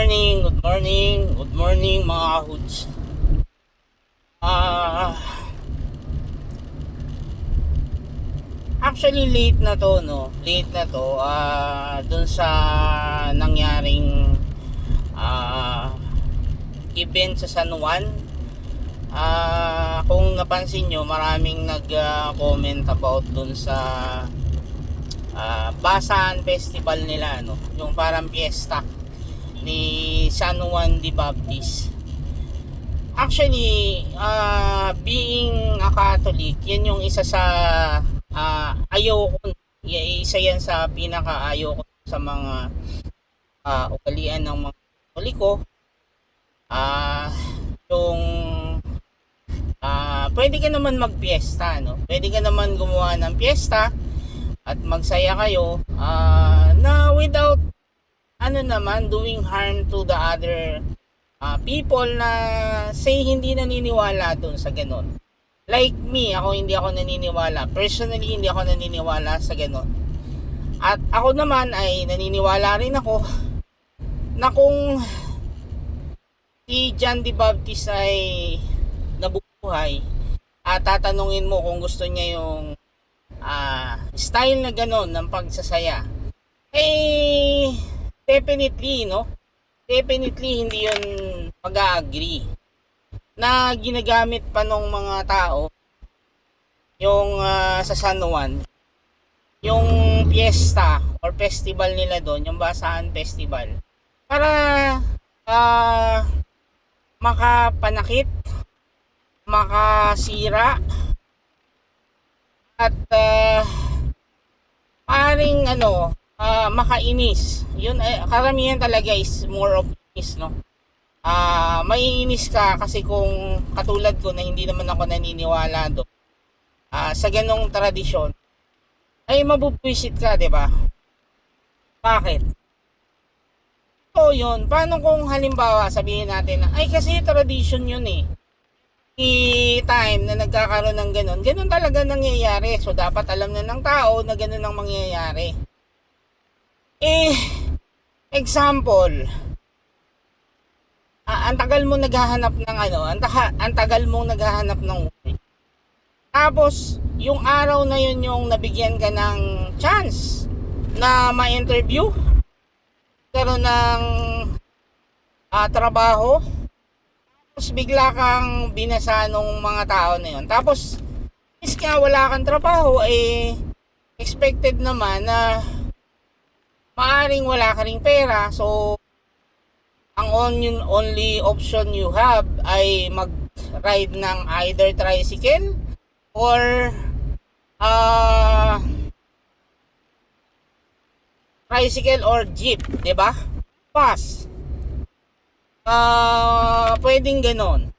Good morning mga kahuds. Ah, Actually late na to, no. Late na to dun sa nangyaring event sa San Juan. Kung napansin nyo, maraming nag-comment about dun sa Basan Festival nila, no. Yung parang fiesta ni San Juan de Baptist. Actually, being a Catholic, yan yung isa sa ayoko. Isa yan sa pinaka-ayoko sa mga ugalian ng mga Katoliko. Yung pwede ka naman magpiesta, no? Pwede ka naman gumawa ng piesta at magsaya kayo na without doing harm to the other people na say hindi naniniwala dun sa ganun. Like me, hindi ako naniniwala. Personally, hindi ako naniniwala sa ganun. At ako naman ay naniniwala rin ako na kung si John the Baptist ay nabubuhay at tatanungin mo kung gusto niya yung style na ganun ng pagsasaya, definitely, no? Definitely hindi yun mag-agree na ginagamit pa ng mga tao yung sa San Juan, yung fiesta or festival nila doon, yung Basahan Festival, para makapanakit, makasira, at paring makainis. Yun karamihan talaga is more of inis, no. Maiinis ka kasi kung katulad ko na hindi naman ako naniniwala doon sa ganong tradisyon, ay mabubwisit ka, 'di ba? Bakit? So yun, paano kung halimbawa sabihin natin na ay kasi tradition yun time na nagkakaroon ng ganun talaga nangyayari, so dapat alam na ng tao na ganun ang mangyayari. Example, ang tagal mo naghahanap ng ang tagal mong naghahanap ng work. Tapos, yung araw na yun yung nabigyan ka ng chance na ma-interview, karoon ng trabaho, tapos bigla kang binasa ng mga tao na yun. Tapos, is ka wala kang trabaho, expected naman na maaring wala ka ring pera, so ang only option you have ay mag-ride ng either tricycle or jeep, 'di ba? Bus. Pwedeng ganon.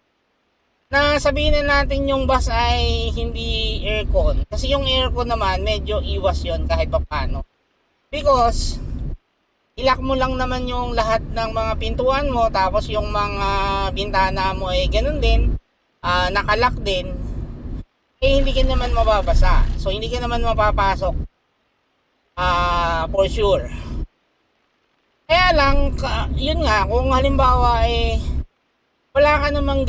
Na sabihin na natin yung bus ay hindi aircon. Kasi yung aircon naman medyo iwas 'yon kahit papaano. Because ilak mo lang naman yung lahat ng mga pintuan mo, tapos yung mga bintana mo ay ganun din, nakalak din, hindi ka naman mababasa, so hindi ka naman mapapasok for sure. Kaya lang, yun nga, kung halimbawa wala ka namang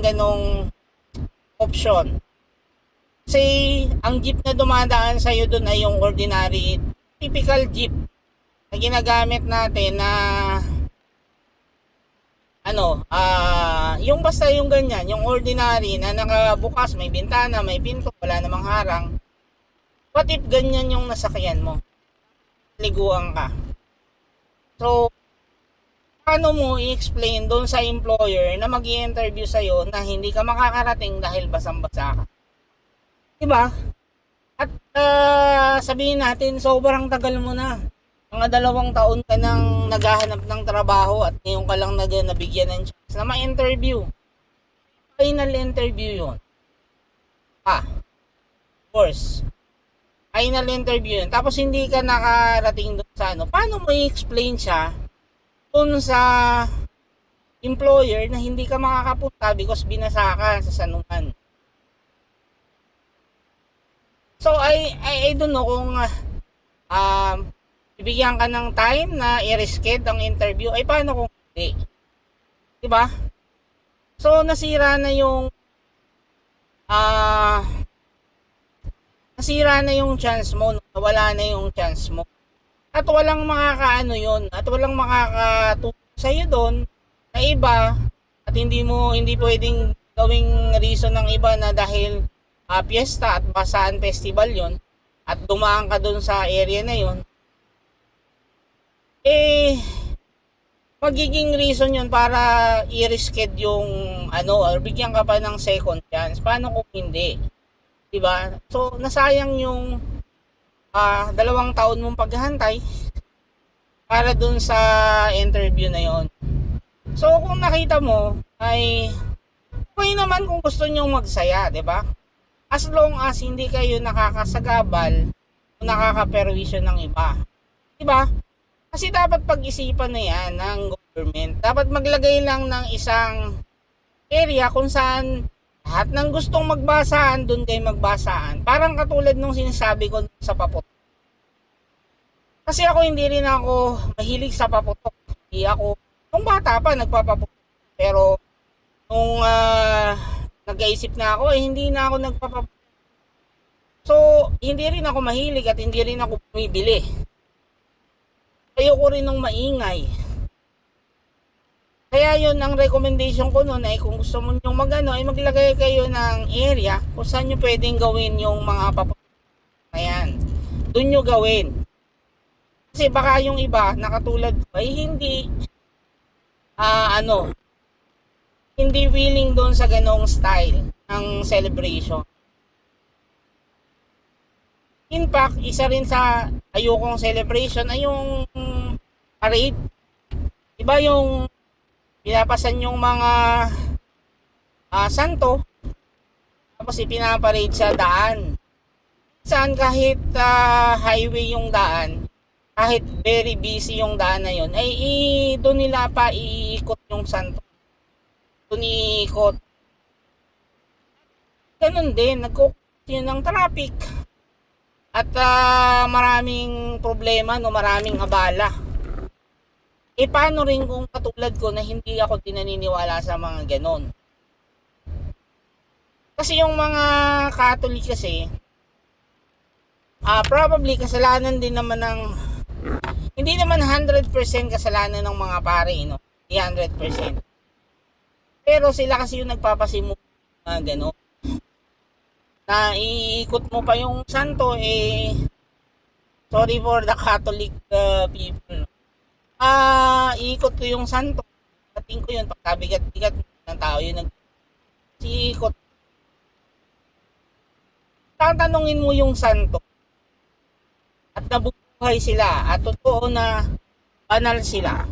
ganong option. Say, ang jeep na dumadaan sa'yo dun ay yung ordinary, typical jeep na ginagamit natin na yung basta yung ganyan, yung ordinary na nakabukas, may bintana, may pinto, wala namang harang. What if ganyan yung nasakyan mo? Liguan ka. So, paano mo i-explain doon sa employer na mag-i-interview sa'yo na hindi ka makakarating dahil basang-basa ka? Diba? At sabihin natin, sobrang tagal mo na. Mga 2 taon ka nang naghahanap ng trabaho at ngayon ka lang nabigyan ng chance na ma-interview. Final interview yun. Of course. Final interview yun. Tapos hindi ka nakarating doon sa paano mo i-explain siya doon sa employer na hindi ka makakapunta because binasa ka sa San Juan? So I don't know kung bibigyan ka ng time na i-reschedule ang interview, ay paano kung hindi? Diba? So, nasira na yung chance mo, wala na yung chance mo. At walang makakaano yun, at walang makakatulong sa'yo doon na iba, at hindi pwedeng gawing reason ng iba na dahil piyesta at basaan festival yon at dumaan ka doon sa area na yon, magiging reason yun para i-reschedule yung or bigyan ka pa ng second chance. Paano kung hindi? Diba? So, nasayang yung 2 taon mong paghahantay para dun sa interview na yon. So, kung nakita mo, ay okay naman kung gusto nyo magsaya, diba? As long as hindi kayo nakakasagabal o nakakaperwisyon ng iba. Diba? Kasi dapat pag-isipan na yan ng government. Dapat maglagay lang ng isang area kung saan lahat ng gustong magbasaan, doon kayo magbasaan. Parang katulad nung sinasabi ko sa paputok. Kasi ako hindi rin ako mahilig sa paputok. Hindi ako, nung bata pa nagpapaputok. Pero nung nag-iisip na ako, hindi na ako nagpapaputok. So, hindi rin ako mahilig at hindi rin ako bumibili. Ayoko rin ng maingay. Kaya yun ang recommendation ko noon ay kung gusto mo yung ay maglagay kayo ng area kung saan nyo pwedeng gawin yung mga paputok na yan. Doon nyo gawin. Kasi baka yung iba nakatulad ay hindi hindi willing doon sa ganong style ng celebration. In fact, isa rin sa ayokong celebration ay yung parade. Diba yung pinapasan yung mga santo tapos ipinaparade sa daan. Saan kahit highway yung daan, kahit very busy yung daan na yun, ay doon nila pa iikot yung santo. Doon iikot. Ganun din, nagkukot yun ng traffic. At maraming problema, maraming abala. Paano rin kung katulad ko na hindi ako dinaniniwala sa mga ganon? Kasi yung mga Catholic kasi, probably kasalanan din naman hindi naman 100% kasalanan ng mga pare, no? Hindi 100%. Pero sila kasi yung nagpapasimula ganon. Na iikot mo pa yung santo, sorry for the Catholic people. Iikot ko yung santo. Pating ko yun, pagkabigat-bigat ng tao yun, iikot. Tatanungin mo yung santo at nabubuhay sila at totoo na banal sila.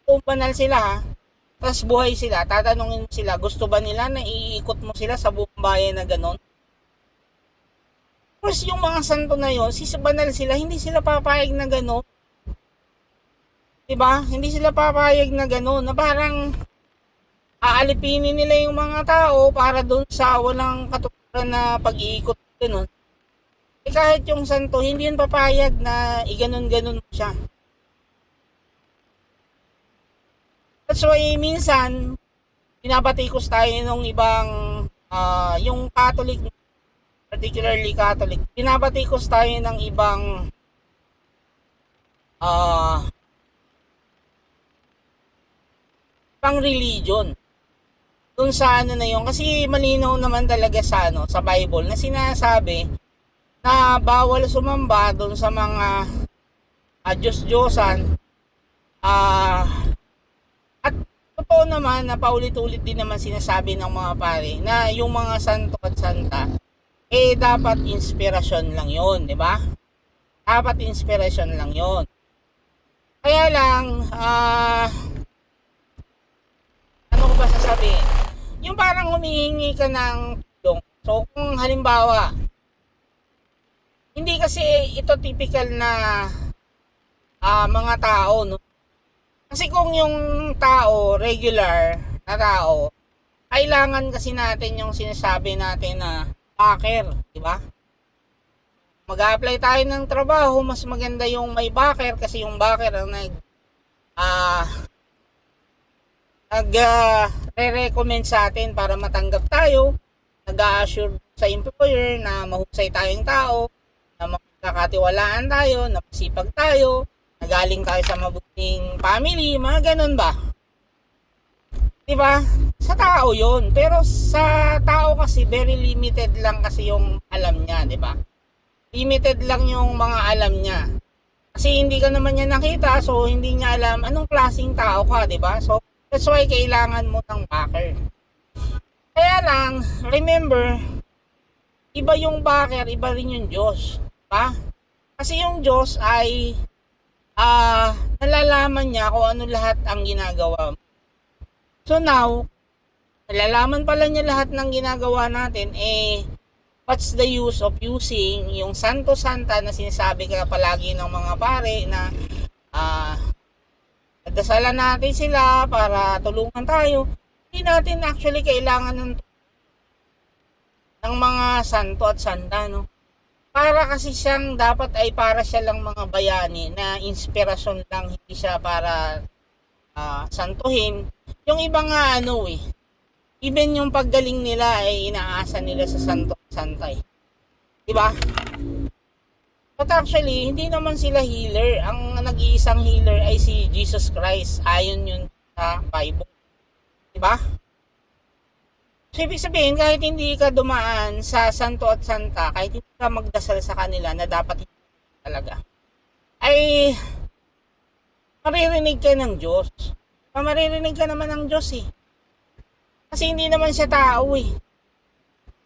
Kung banal sila, tapos buhay sila, tatanungin mo sila, gusto ba nila na iikot mo sila sa buong bayan na ganon? Tapos yung mga santo na yun, banal sila, hindi sila papayag na ganon. Diba? Hindi sila papayag na ganon, na parang aalipinin nila yung mga tao para doon sa walang katuturan na pag-iikot ganon. Kahit yung santo, hindi yun papayag na iganon-ganon siya. That's why minsan pinabatikos tayo ng ibang yung Catholic, particularly Catholic, pinabatikos tayo ng ibang pang religion dun sa na yun, kasi malinaw naman talaga sa sa Bible na sinasabi na bawal sumamba dun sa mga Diyos-Diyosan. At totoo naman na paulit-ulit din naman sinasabi ng mga pare na yung mga santo at santa dapat inspirasyon lang yon, di ba? Dapat inspirasyon lang yon. Kaya lang ano ko ba sasabihin? Yung parang humihingi ka ng tulong. So kung halimbawa hindi kasi ito typical na mga tao, no? Kasi kung yung tao, regular na tao, kailangan kasi natin yung sinasabi natin na backer, di ba? mag-a-apply tayo ng trabaho, mas maganda yung may backer kasi yung backer ang ah re-recommend sa atin para matanggap tayo, nag-a-assure sa employer na mahusay tayong tao, na magkakatiwalaan tayo, na masipag tayo, na galing tayo sa mabuting family, mga ganun ba? Diba? Sa tao yon. Pero sa tao kasi very limited lang kasi yung alam niya, diba? Limited lang yung mga alam niya. Kasi hindi ka naman niya nakita, so hindi niya alam anong klaseng tao ka, diba? So that's why kailangan mo ng backer. Kaya lang, remember, iba yung backer, iba rin yung Diyos. Diba? Kasi yung Diyos ay nalalaman niya kung ano lahat ang ginagawa mo. So now, nalalaman pala niya lahat ng ginagawa natin, what's the use of using yung Santo Santa na sinasabi ka palagi ng mga pare na dasalan natin sila para tulungan tayo. Hindi natin actually kailangan ng mga santo at santa, no? Para kasi siyang dapat ay para siya lang mga bayani na inspirasyon lang, hindi siya para santuhin. Yung iba nga even yung paggaling nila ay inaasa nila sa santo at santa eh. Diba? But actually, hindi naman sila healer. Ang nag-iisang healer ay si Jesus Christ. Ayon yun sa Bible. Diba? So, ibig sabihin, kahit hindi ka dumaan sa santo at santa, kahit hindi ka magdasal sa kanila na dapat talaga, ay maririnig ka ng Diyos. Maririnig ka naman ng Diyos eh. Kasi hindi naman siya tao eh.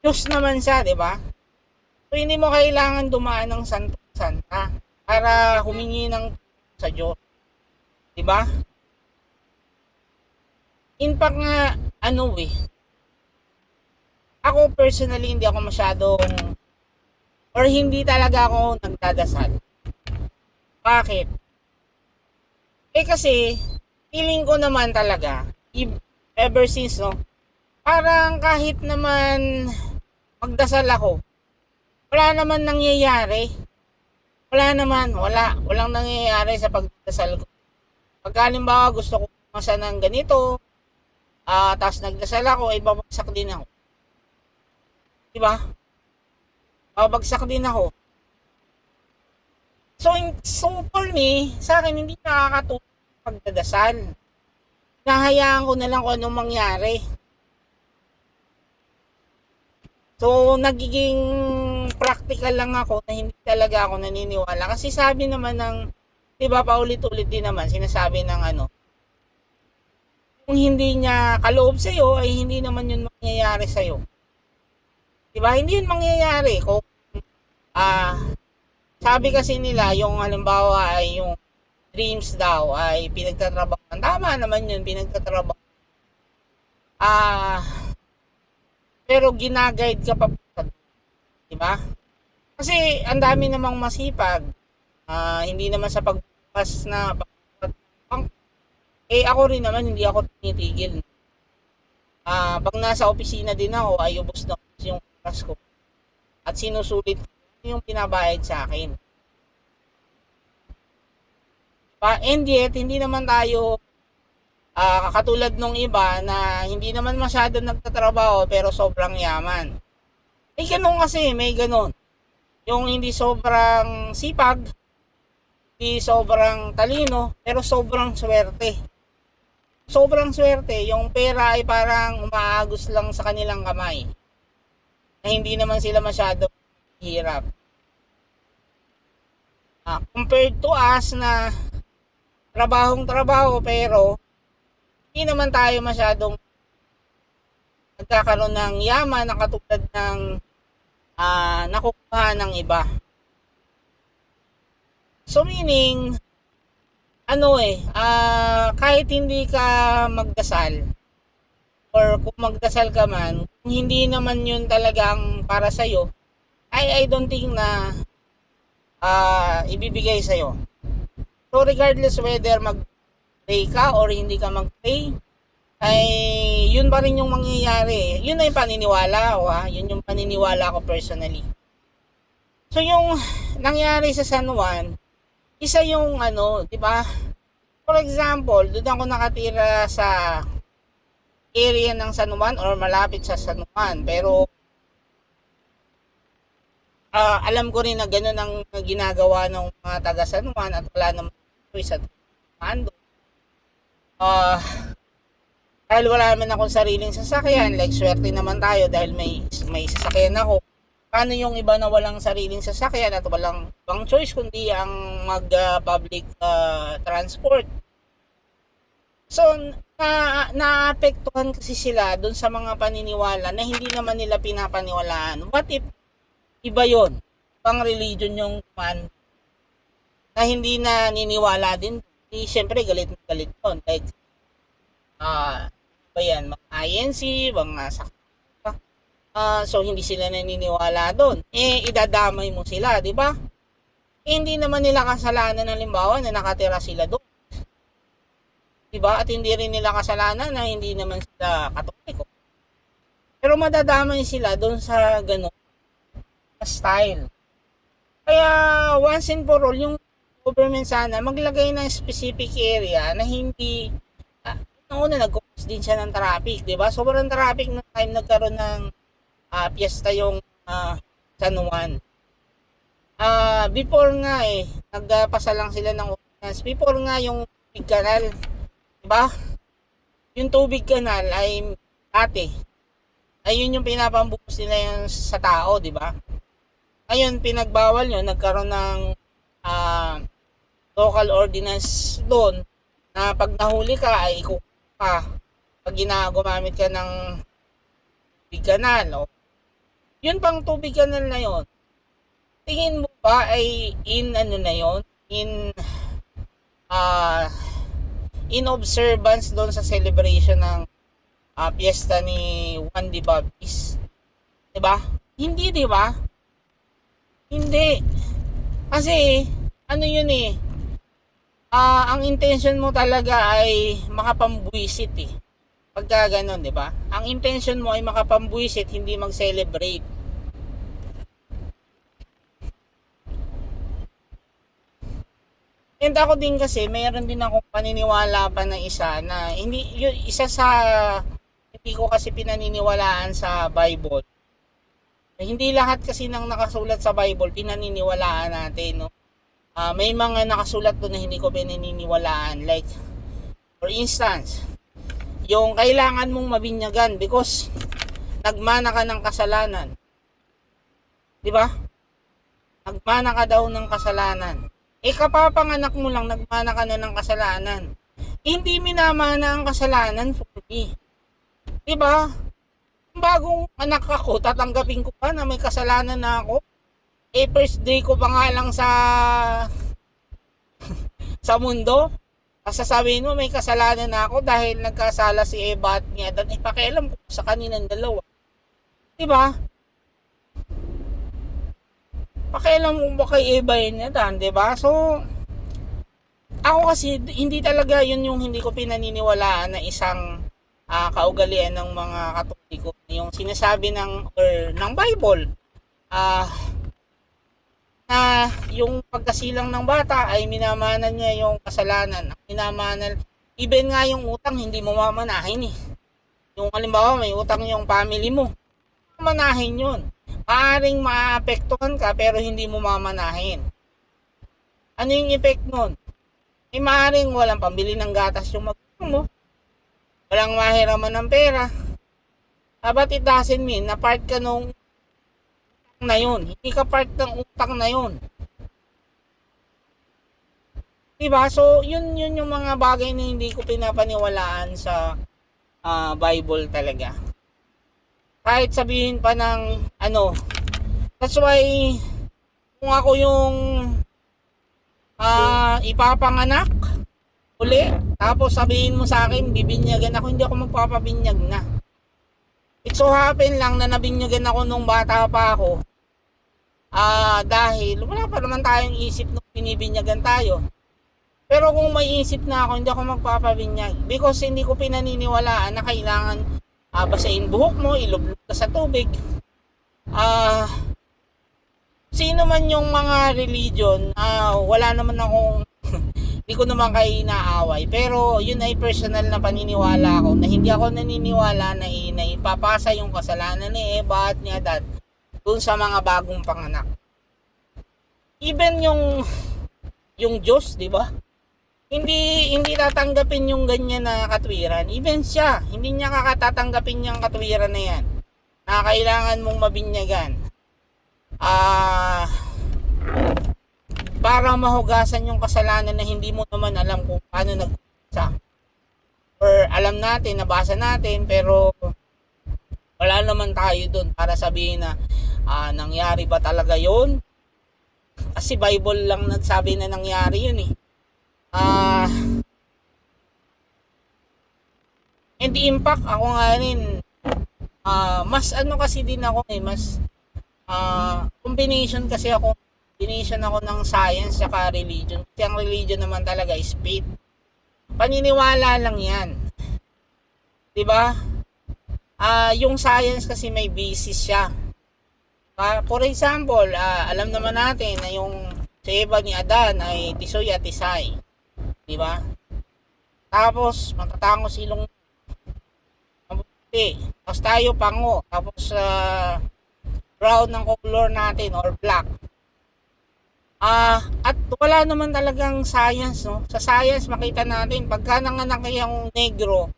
Diyos naman siya, di ba? So, hindi mo kailangan dumaan ng santo at santa para humingi ng sa Diyos. Di ba? In fact nga, ako personally, hindi ako masyadong, or hindi talaga ako nagdadasal. Bakit? Kasi, feeling ko naman talaga, ever since, parang kahit naman magdasal ako, wala naman nangyayari. Walang nangyayari sa pagdasal ko. Pag halimbawa gusto ko masa ng ganito, tapos nagdasal ako, ay babagsak din ako. Diba? Babagsak din ako. So for me, sa akin hindi nakakatulong pagdadasal. Nahayaan ko na lang kung anong mangyari. So, nagiging practical lang ako na hindi talaga ako naniniwala. Kasi sabi naman ng, diba, paulit-ulit din naman, sinasabi ng kung hindi niya kaloob sa'yo, ay hindi naman yun mangyayari sa'yo. Diba? Hindi yun mangyayari. Kung, sabi kasi nila, yung halimbawa ay yung dreams daw ay pinagtatrabaho. Tama naman yun, pinagtatrabaho. Pero ginaguide ka pa, diba? Kasi ang dami namang masipag, hindi naman sa pagbukas na ako rin naman hindi ako tinitigil. Pag nasa opisina din ako ay ubos na yung oras ko at sinusulit yung pinabayad sa akin. And yet, hindi naman tayo katulad nung iba na hindi naman masyado nagtatrabaho pero sobrang yaman. May ganun kasi, may ganun. Yung hindi sobrang sipag, hindi sobrang talino, pero sobrang swerte. Sobrang swerte, yung pera ay parang umaagos lang sa kanilang kamay. Na hindi naman sila masyado hirap. Compared to us na trabahong-trabaho pero hindi naman tayo masyadong nagkakaroon ng yaman na katulad ng nakukuha ng iba. So meaning, kahit hindi ka magdasal, or kung magdasal ka man, kung hindi naman yun talagang para sa'yo, I don't think na ibibigay sa'yo. So regardless whether mag-pray ka or hindi ka mag-pray, ay yun pa rin yung mangyayari. Yun na yung paniniwala ko, yun yung paniniwala ko personally. So yung nangyari sa San Juan, isa yung ano, 'di ba? For example, doon ako nakatira sa area ng San Juan or malapit sa San Juan. Pero alam ko rin na gano'n ang ginagawa ng mga taga San Juan at wala namang choice at mando. Ah, dahil wala naman akong sariling sasakyan, like swerte naman tayo dahil may sasakyan ako. Paano yung iba na walang sariling sasakyan at walang ibang choice kundi ang mag-public transport? So, naapektuhan kasi sila doon sa mga paniniwala na hindi naman nila pinapaniwalaan. What if iba yon, pang religion yung man na hindi na niniwala din? Siyempre galit na galit yun. Like, ba yan, mga INC, mga sakta. So, hindi sila naniniwala doon. Idadamay mo sila, di ba? Hindi naman nila kasalanan, halimbawa, na nakatira sila doon. Diba? At hindi rin nila kasalanan na hindi naman sila Katoliko. Pero madadamay sila doon sa ganun style. Kaya once and for all, yung government sana maglagay ng specific area na hindi una nag-cause din siya ng traffic, di ba? Sobrang traffic na time nagkaroon ng piyesta yung San Juan. Before nga nagpasa lang sila ng ordinance. Before nga yung Big Canal, diba? Yung tubig kanal ay dati. Ayun yung pinapambuhos nila yung sa tao, diba? Ayun, pinagbawal yun, nagkaroon ng local ordinance doon na pag nahuli ka ay ikukuha ka pag gumamit ka ng tubig kanal. Yun pang tubig kanal na yun, tingin mo ba ay in ano na yun? In observance doon sa celebration ng piyesta ni Juan de Baptist. Diba? Hindi, diba? Hindi. Kasi, ano yun ang intention mo talaga ay makapambuisit Pagka ganun, diba? Ang intention mo ay makapambuisit, hindi mag-celebrate. And ako din kasi, mayroon din akong paniniwala pa na isa na hindi, yun, isa sa hindi ko kasi pinaniniwalaan sa Bible. Hindi lahat kasi ng nakasulat sa Bible pinaniniwalaan natin, no? May mga nakasulat doon na hindi ko pinaniniwalaan. Like, for instance, yung kailangan mong mabinyagan because nagmana ka ng kasalanan. Di ba? Nagmana ka daw ng kasalanan. Kapapanganak mo lang, nagmana ka na ng kasalanan. Hindi minamana ang kasalanan for me. Diba? Bagong anak ako, tatanggapin ko pa na may kasalanan na ako. First day ko pa nga lang sa mundo. Sasabihin mo may kasalanan na ako dahil nagkasala si Eva at ni Adan. Pakialam ko sa kaninang dalawa. Diba? Pakialam mo ba kay Eva yun yan, diba? So, ako kasi, hindi talaga yun yung hindi ko pinaniniwalaan na isang kaugalian ng mga Katoliko. Yung sinasabi ng Bible, na yung pagkasilang ng bata ay minamanan niya yung kasalanan. Minamanan, even nga yung utang, hindi mo mamanahin Yung halimbawa, may utang yung family mo, mamanahin yun. Maaring maapektuhan ka pero hindi mo mamanahin. Ano yung effect nun? Maaring walang pambili ng gatas yung magulang mo. Walang mahiraman ng pera. But it doesn't mean na part ka nung utang na yun. Hindi ka part ng utang na yun. Diba? So, yun yung mga bagay na hindi ko pinapaniwalaan sa Bible talaga. Kahit sabihin pa ng that's why kung ako yung ipapanganak uli, tapos sabihin mo sa akin bibinyagan ako, hindi ako magpapabinyag na. It so happen lang na nabinyagan ako nung bata pa ako dahil wala pa naman tayong isip nung binibinyagan tayo. Pero kung may isip na ako, hindi ako magpapabinyag because hindi ko pinaniniwalaan na kailangan basahin buhok mo, ilublog ka sa tubig. Sino man yung mga religion, wala naman akong hindi ko naman kayo inaaway, pero yun ay personal na paniniwala ko, na hindi ako naniniwala na ipapasa yung kasalanan ni Eva at ni Adan dun sa mga bagong panganak. Even yung Diyos, di ba? Hindi tatanggapin yung ganyan na katwiran. Even siya, hindi niya kakatatanggapin yung katwiran na yan, na kailangan mong mabinyagan para mahugasan yung kasalanan na hindi mo naman alam kung paano nag-umpisa. Or alam natin, nabasa natin, pero wala naman tayo dun para sabihin na nangyari ba talaga yun? Kasi Bible lang nagsabi na nangyari yun eh. And the impact, ako nga rin, mas kasi din ako mas combination ako ng science at religion. Kasi ang religion naman talaga is faith. Paniniwala lang yan. Diba? Yung science kasi may basis siya. For example, alam naman natin na yung sa Eva ni Adan ay tisoy at tisay. Diba? Tapos, matatangos ilong mabuti. Tapos tayo pango. Tapos, brown ng color natin or black. At wala naman talagang science, no? Sa science, makita natin, pagka nanganak yung negro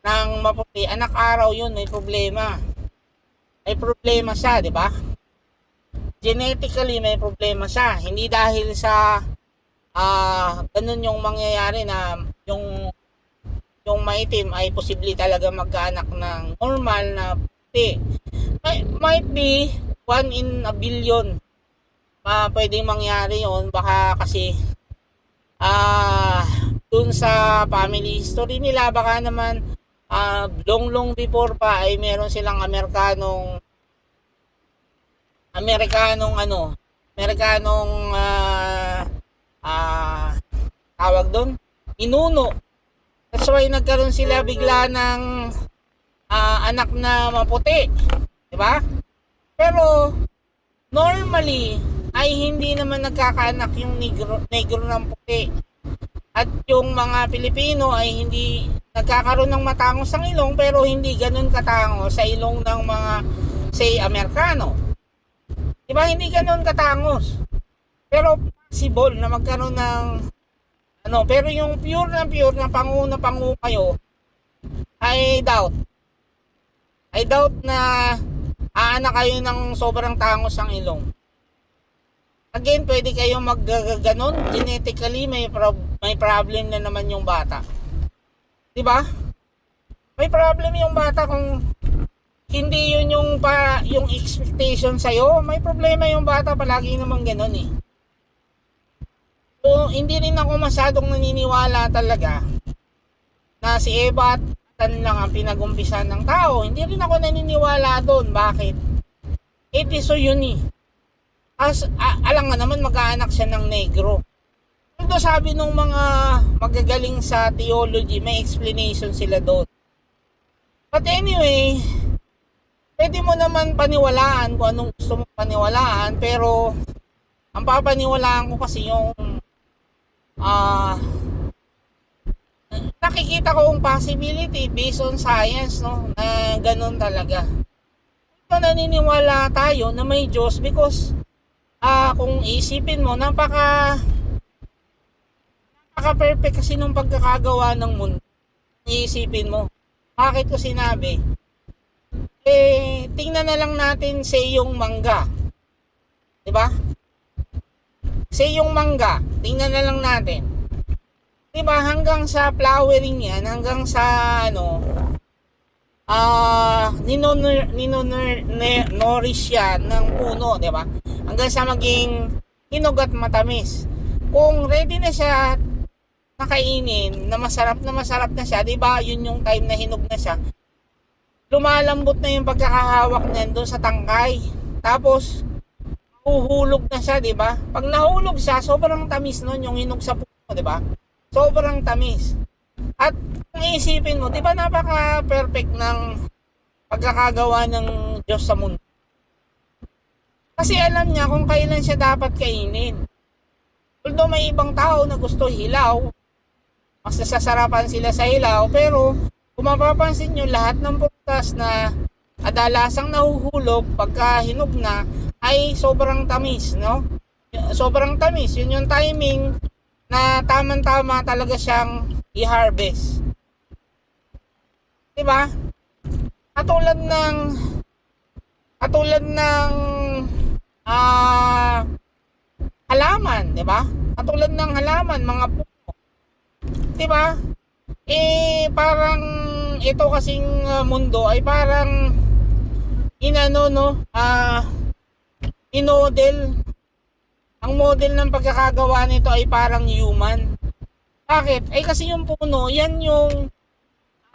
ng maputi, anak araw yun, may problema. May problema siya, di ba? Genetically, may problema siya. Hindi dahil sa ganun yung mangyayari na yung maitim ay posible talaga magkaanak ng normal na puti. Might be 1 in a billion pwedeng mangyari yon, baka kasi dun sa family history nila, baka naman long before pa ay meron silang Amerikanong tawag doon, inuno. That's why nagkaroon sila bigla ng anak na maputi, di ba? Pero normally ay hindi naman nagkakaanak yung negro ng puti. At yung mga Pilipino ay hindi nagkakaroon ng matangos ang ilong, pero hindi ganun katangos sa ilong ng mga say Amerikano. Diba, hindi ganun katangos. Pero possible na magkaroon ng pero yung pure na pangu kayo, I doubt na aanak kayo ng sobrang tangos ang ilong. Again, pwede kayong maggaganon. Genetically, may problem na naman yung bata. Diba? May problem yung bata kung hindi yun yung expectation sa'yo. May problema yung bata, palagi naman ganon eh. So, hindi rin ako masyadong naniniwala talaga na si Eva at Adan lang ang pinag-umpisa ng tao. Hindi rin ako naniniwala doon. Bakit? So yun eh. Alam nga naman mag-aanak siya ng negro. Ito sabi nung mga magagaling sa theology, may explanation sila doon. But anyway, pwede mo naman paniwalaan kung anong gusto mong paniwalaan, pero ang papaniwalaan ko kasi yung nakikita ko yung possibility based on science, no, na ganun talaga. Ito naniniwala tayo na may Diyos because kung isipin mo, napaka-perfect kasi nung pagkakagawa ng mundo. Iisipin mo, bakit ko sinabi? Tingnan na lang natin sa yung mangga. Diba? Sa yung mangga, tingnan na lang natin. Diba, hanggang sa flowering yan, hanggang sa nourish yan ng puno, diba? Hanggang sa maging hinog at matamis. Kung ready na siya nakainin, na masarap na siya, diba? Yun yung time na hinog na siya. Lumalambot na yung pagkakahawak niyan doon sa tangkay. Tapos huhulog na siya, diba? Pag nahulog siya, sobrang tamis nun yung hinog sa puno, diba? Sobrang tamis. At kung isipin mo, diba napaka-perfect ng pagkakagawa ng Diyos sa mundo? Kasi alam niya kung kailan siya dapat kainin. Although may ibang tao na gusto hilaw, mas nasasarapan sila sa hilaw, pero kung mapapansin nyo, lahat ng prutas na kadalasang nahuhulog pagka hinog na ay sobrang tamis, no? Sobrang tamis. Yun yung timing na tamang-tama talaga siyang i-harvest. Diba? Katulad ng halaman, diba? Katulad ng halaman, mga puno. Diba? Parang ito kasing mundo ay parang inodel. Ang model ng pagkakagawa nito ay parang human. Bakit? Ay kasi yung puno, yan yung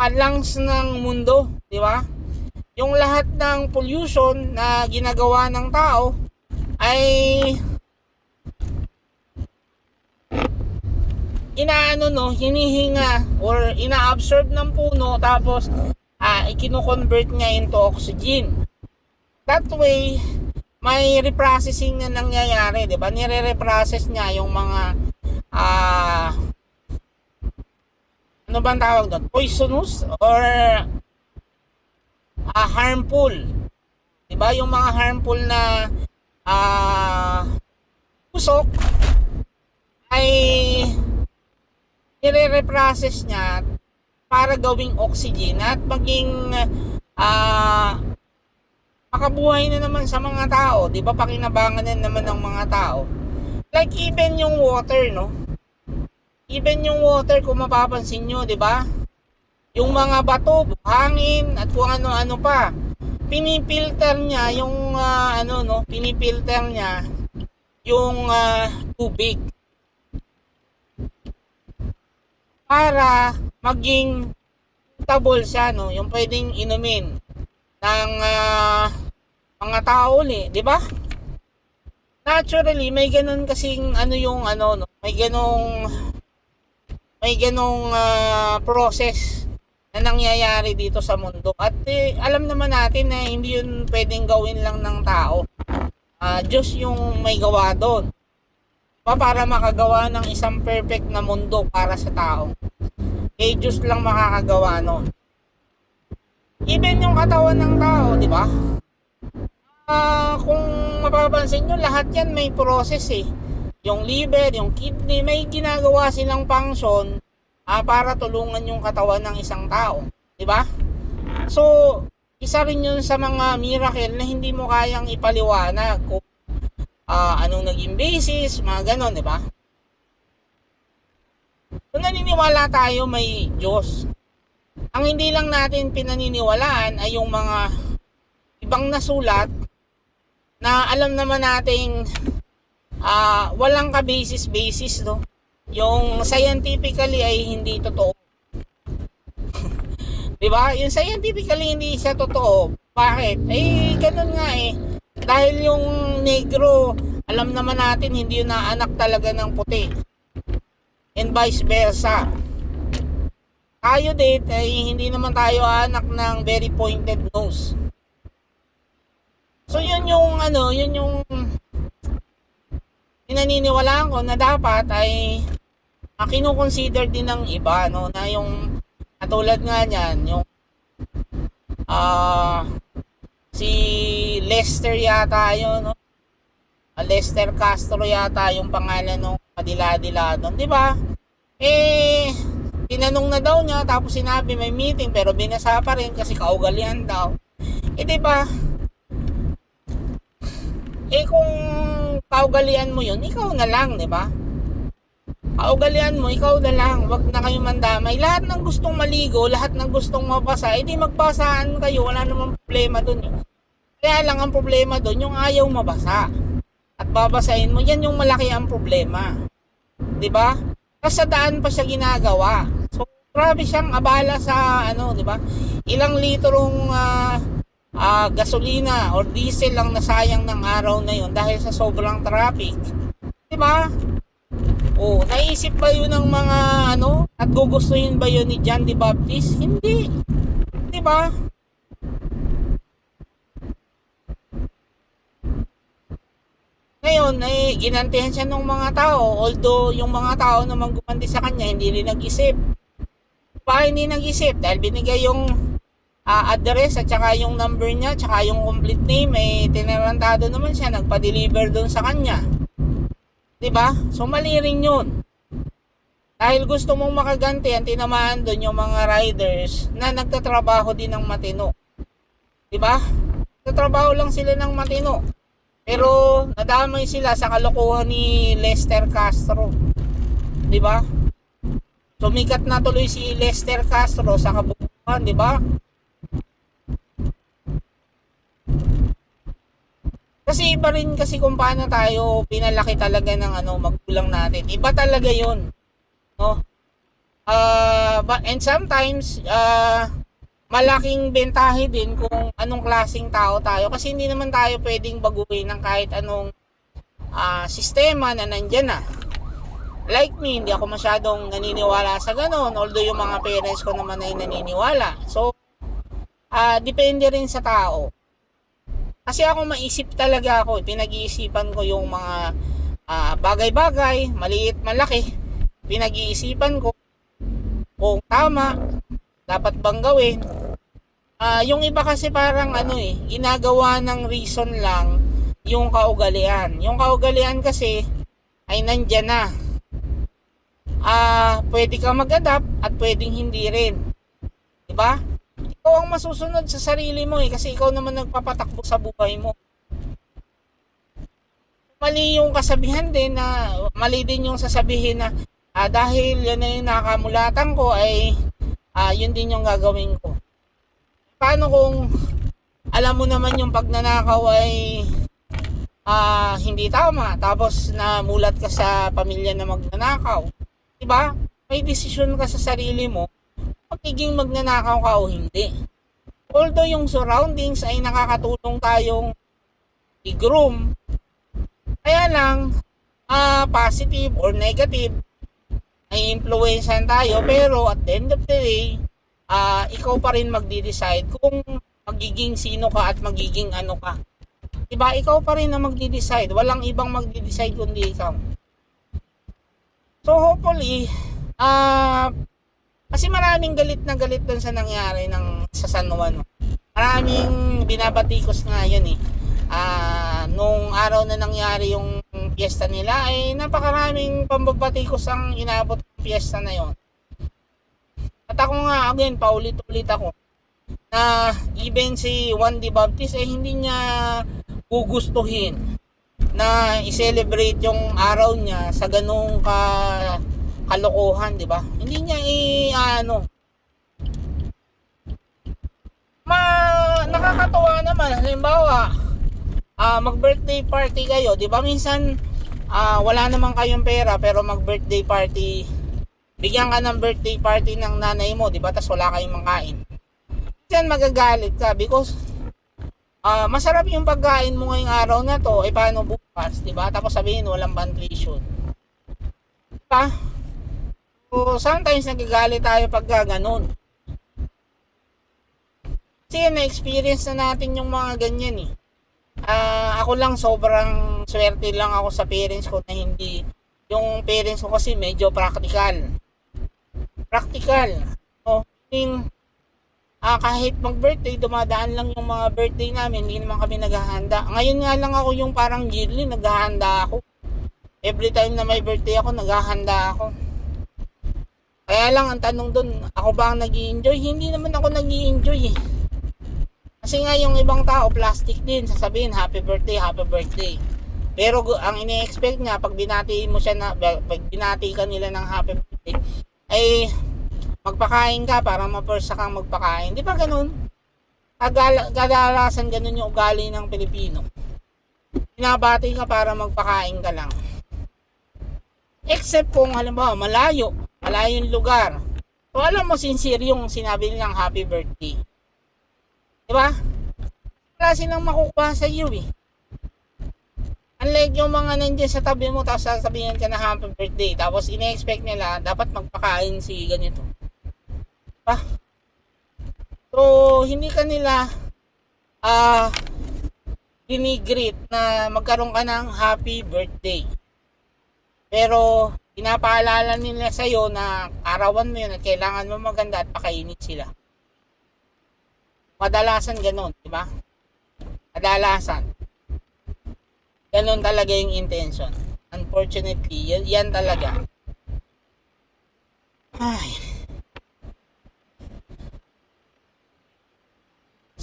lungs ng mundo, di ba? Yung lahat ng pollution na ginagawa ng tao ay hinihinga or ina-absorb ng puno, tapos ikino-convert niya into oxygen. That way, may reprocessing na nangyayari, di ba? Nire-reprocess niya yung mga ano bang tawag doon? Poisonous or harmful. Di ba? Yung mga harmful na usok ay nire-reprocess niya para gawing oxygen at maging makabuhay na naman sa mga tao, 'di ba? Pakinabangan na naman ng mga tao. Like even yung water, no? Even yung water, kung mapapansin nyo, 'di ba? Yung mga bato, hangin at kung ano-ano pa, pinipilter niya yung pinipilter niya yung tubig para maging potable siya, no? Yung pwedeng inumin ng mga tao ulit, di ba? Naturally, may ganun kasing may ganong process na nangyayari dito sa mundo. At alam naman natin na hindi yun pwedeng gawin lang ng tao. Diyos yung may gawa doon. Para makagawa ng isang perfect na mundo para sa tao. Diyos lang makakagawa nun. Even yung katawan ng tao, di ba? Kung mapapansin nyo, lahat yan may process eh. Yung liver, yung kidney, may ginagawa silang function para tulungan yung katawan ng isang tao. Di ba? So, isa rin yun sa mga miracle na hindi mo kayang ipaliwanag kung anong naging basis, mga ganon, di ba? Kung naniniwala tayo may Diyos, ang hindi lang natin pinaniniwalaan ay yung mga ibang nasulat na alam naman nating walang ka-basis, no? Yung scientifically ay hindi totoo. Diba? Yung scientifically hindi siya totoo. Bakit? Ganun nga eh. Dahil yung negro, alam naman natin hindi yun na anak talaga ng puti. And vice versa. Tayo din ay hindi naman tayo anak ng very pointed nose. So yun yung pinaniniwalaan ko na dapat ay kino-consider din ng iba, no, na yung katulad nga niyan, yung si Lester yata yun, no? Lester Castro yata yung pangalan ng madila-dila doon, di ba? Tinanong na daw niya, tapos sinabi may meeting, pero binasa pa rin kasi kaugalian daw. Di ba? Kung kaugalian mo yun, ikaw na lang, di ba? Kaugalian mo, ikaw na lang, wag na kayo mandamay. Lahat ng gustong maligo, lahat ng gustong mabasa, di magbasaan kayo, wala namang problema dun. Kaya lang ang problema dun, yung ayaw mabasa at babasahin mo, yan yung malaki ang problema. Di ba? Kasi sa daan pa siya ginagawa. So, grabe siyang abala sa di ba? Ilang litrong gasolina or diesel lang nasayang ng araw na yun dahil sa sobrang traffic. Di ba? Naisip ba yun ng mga at gugustuhin ba yun ni John the Baptist? Hindi. Di ba? Ngayon, ay ginantihan siya ng mga tao, although yung mga tao naman gumanti sa kanya, hindi rin nag-isip. Pa hindi nag-isip dahil binigay yung address at saka yung number niya, tsaka yung complete name, eh tinarantado naman siya, nagpa-deliver doon sa kanya. 'Di ba? So mali rin 'yun. Dahil gusto mong makaganti, ang tinamaan doon yung mga riders na nagtatrabaho din ng matino. 'Di ba? Nagtatrabaho lang sila ng matino. Pero nadamay sila sa kalokohan ni Lester Castro. 'Di ba? Sumikat na tuloy si Lester Castro sa kabuuan, 'di ba? Kasi iba rin kasi kung paano tayo pinalaki talaga ng magulang natin. Iba talaga 'yon, no? And sometimes malaking bentahe din kung anong klaseng tao tayo kasi hindi naman tayo pwedeng baguhin ng kahit anong sistema na nandiyan na. Like me, hindi ako masyadong naniniwala sa ganon, although yung mga parents ko naman ay naniniwala. So, depende rin sa tao. Kasi ako maisip talaga ako, pinag-iisipan ko yung mga bagay-bagay, maliit, malaki. Pinag-iisipan ko kung tama, dapat bang gawin. Yung iba kasi parang ginagawa ng reason lang yung kaugalian. Yung kaugalian kasi ay nandyan na. Pwede ka mag-adapt at pwedeng hindi rin. Diba? Ikaw ang masusunod sa sarili mo kasi ikaw naman nagpapatakbo sa buhay mo. Mali yung kasabihan din na, mali din yung sasabihin na dahil yan na yung nakamulatan ko ay yun din yung gagawin ko. Paano kung alam mo naman yung pagnanakaw ay hindi tama tapos namulat ka sa pamilya na magnanakaw? Diba? May desisyon ka sa sarili mo magiging magnanakaw ka o hindi. Although yung surroundings ay nakakatulong tayong i-groom, kaya lang positive or negative ay influencean tayo, pero at the end of the day ikaw pa rin magdi-decide kung magiging sino ka at magiging ano ka. Diba? Ikaw pa rin ang magdi-decide, walang ibang magdi-decide kundi ikaw. So hopefully kasi maraming galit na galit doon sa nangyari sa San Juan. Maraming binabatikos nga yun nung araw na nangyari yung piyesta nila ay napakaraming pambabatikos ang inabot ng piyesta na yon. At ako nga again paulit-ulit ako na even si Juan de Baptist ay hindi niya gugustuhin na i-celebrate yung araw niya sa ganung kalokohan, di ba? Hindi niya nakakatuwa naman. Halimbawa, mag-birthday party kayo, di ba? Minsan wala naman kayong pera pero mag-birthday party, bigyan ka ng birthday party ng nanay mo, di ba? Tas wala kayong makain. Minsan magagalit ka because masarap yung pagkain mo ngayong araw na to, paano bukas, di ba? Tapos sabihin walang nutrition. Diba? So, sometimes nagagalit tayo pagka ganun. Kasi na-experience na natin yung mga ganyan ako lang sobrang swerte lang ako sa parents ko na hindi, yung parents ko kasi medyo practical. Kahit mag-birthday, dumadaan lang yung mga birthday namin, hindi naman kami naghahanda. Ngayon nga lang ako yung parang yearly naghahanda ako. Every time na may birthday ako, naghahanda ako. Kaya lang ang tanong doon, ako ba ang nag-i-enjoy? Hindi naman ako nag-i-enjoy Kasi nga yung ibang tao, plastic din, sasabihin happy birthday, happy birthday. Pero ang ini-expect niya, pag binati mo siya pag binati ka nila ng happy birthday, ay magpakain ka para mapersa kang magpakain. Di ba ganun? Kadalasan ganun yung ugali ng Pilipino. Binabati ka para magpakain ka lang. Except kung halimbawa malayo yung lugar. So alam mo sincere yung sinabi nilang happy birthday. Diba? Wala silang makukuha sa iyo Unlike yung mga nandiyan sa tabi mo tapos sasabihin ka na happy birthday tapos ine-expect nila dapat magpakain si ganito. Diba? So hindi dinigreet na magkaroon ka ng happy birthday. Pero pinapaalala nila sa'yo na arawan mo yun at kailangan mo maganda at pakainin sila. Kadalasan ganun, di ba? Kadalasan. Ganun talaga yung intention. Unfortunately, yan talaga. Ay.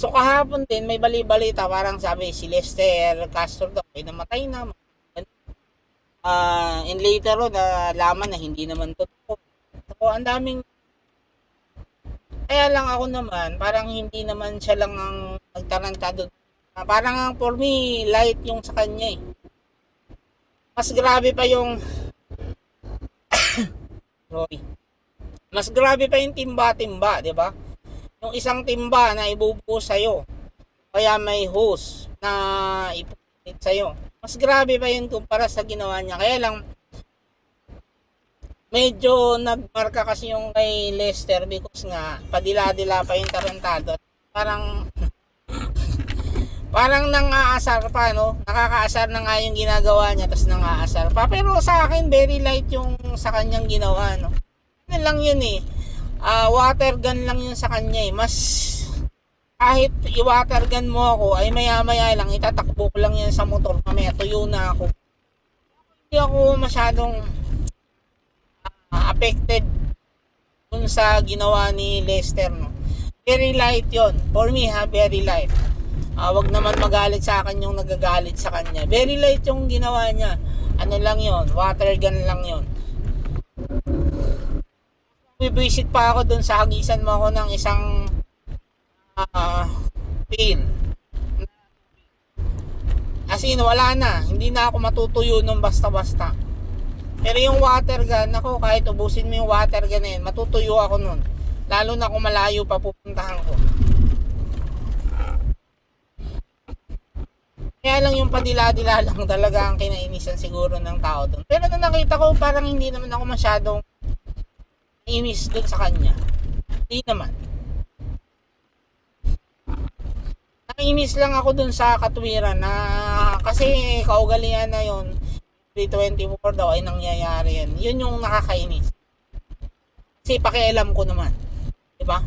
So kahapon din may bali-balita, parang sabi si Lester Castro daw ay namatay na. And later on nalaman na hindi naman totoo. So ang daming, kaya lang ako naman parang hindi naman siya lang ang nagtarantado. Parang ang for me light yung sa kanya eh. Mas grabe pa yung sorry. Mas grabe pa yung timba-timba, di ba? Yung isang timba na ibubuo sa'yo, kaya may host na ipupunit sa'yo. Mas grabe pa yun kumpara sa ginawa niya. Kaya lang, medyo nagmarka kasi yung kay Lester because nga, padila-dila pa yung tarantado. Parang, parang nang-aasar pa, no? Nakakaasar na nga yung ginagawa niya, tapos nang-aasar pa. Pero sa akin, very light yung sa kanyang ginawa, no? Ano lang yun eh. Water gun lang yun sa kanya eh. Mas kahit i-water gun mo ako ay maya-maya lang itatakbo ko lang yan sa motor, mamaya tuyo na ako. Hindi ako masyadong affected dun sa ginawa ni Lester, no. Very light yon for me ha, very light. Wag naman magalit sa akin yung nagagalit sa kanya. Very light yung ginawa niya. Ano lang yon, water gun lang yon. Visit pa ako dun sa hagisan mo ako ng isang pail. As in, wala na. Hindi na ako matutuyo nung basta-basta. Pero yung water gun, ako kahit ubusin mo yung water gun na yun, matutuyo ako nun. Lalo na kung malayo pa pupuntahan ko. Kaya lang yung padila-dila lang talaga ang kinainisan siguro ng tao doon. Pero nung nakita ko, parang hindi naman ako masyadong inis doon sa kanya. Hindi naman. Nainis lang ako dun sa katwiran na kasi kaugalian na yon 324 daw ay nangyayari yan. Yun yung nakakainis. Kasi pakialam ko naman. Diba?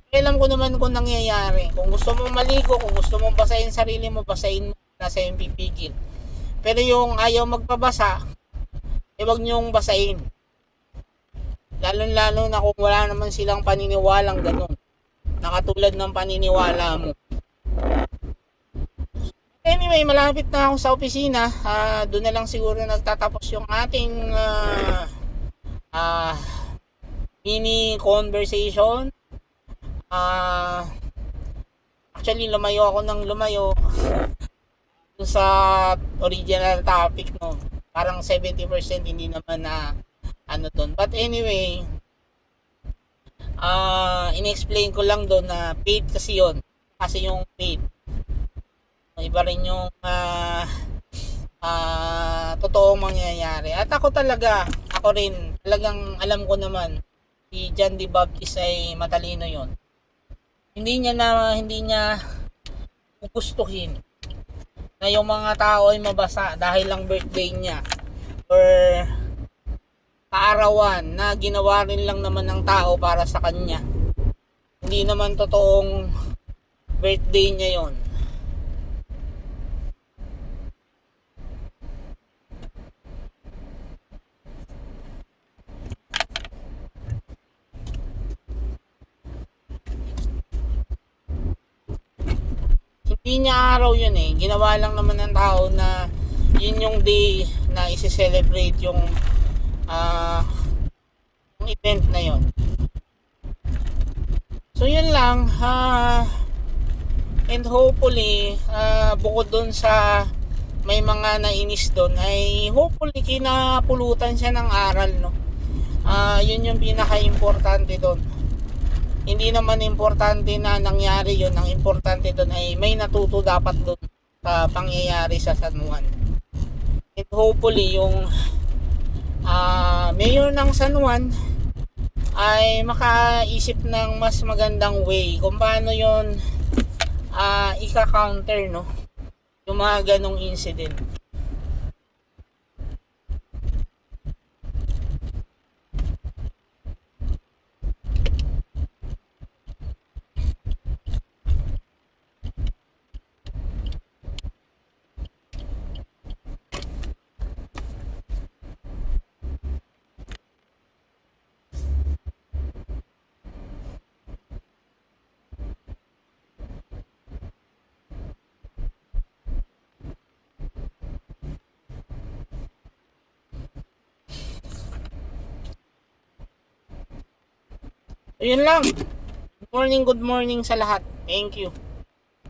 Pakialam ko naman kung nangyayari. Kung gusto mo maligo, kung gusto mo basahin sarili mo, basahin mo, nasa yung pipigil. Pero yung ayaw magpabasa, wag nyong basahin. Lalo na kung wala naman silang paniniwalang ganun. Nakatulad ng paniniwala mo. Anyway, malapit na ako sa opisina. Doon na lang siguro nagtatapos yung ating mini conversation. Actually, lumayo ako ng lumayo doon sa original topic, no. Parang 70% hindi naman na ano doon. But anyway, in-explain ko lang doon na paid kasi yon. Kasi yung paid, iba rin yung totoong mangyayari. At ako rin talagang alam ko naman si John D. Baptist ay matalino yon. Hindi niya gugustuhin na yung mga tao ay mabasa dahil lang birthday niya or kaarawan na ginawa rin lang naman ng tao para sa kanya. Hindi naman totoong birthday niya yon. Hindi niya araw yun eh. Ginawa lang naman ng tao na yun yung day na isi-celebrate yung event na yon. So yun lang. And hopefully bukod dun sa may mga nainis doon ay hopefully kinapulutan siya ng aral, no. Yun yung pinaka-importante doon. Hindi naman importante na nangyari yun. Ang importante doon ay may natuto dapat doon sa pangyayari sa San Juan. And hopefully yung mayor ng San Juan ay makaisip ng mas magandang way kung paano yun ika-counter, no. Yung mga ganong incident. Ayun lang. Good morning sa lahat. Thank you.